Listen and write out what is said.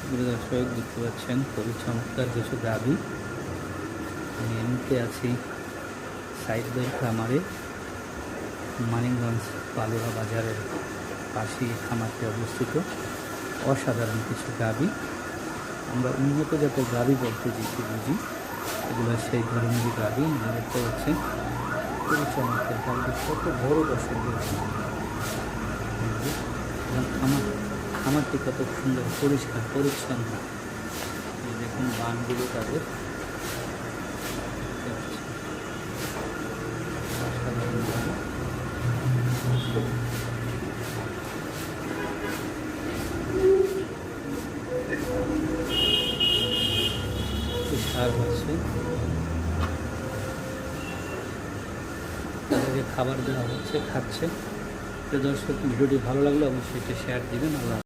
প্রিয় দর্শক, দেখতে পাচ্ছেন খুবই চমৎকার কিছু গাভী। আমি এমনিতে আছি সাইদদের খামারে, মানিকগঞ্জ পালুয়া বাজারের পাশেই খামারটি অবস্থিত। অসাধারণ কিছু গাভী, আমরা উন্নত জাতের গাভী বলতে যেটি বুঝি, এগুলো সেই ধরনেরই গাভী। দেখতে পাচ্ছেন খুবই চমৎকার গাভী, কত বড় দর্শক। খামারটি কত সুন্দর, পরিষ্কার পরিচ্ছন্ন। দেখুন বানগুলো তাদের, সার আছে, তাদেরকে খাবার দেওয়া হচ্ছে, খাচ্ছে। তো দর্শক, ভিডিওটি ভালো লাগলে অবশ্যই শেয়ার দিবেন। আল্লাহ।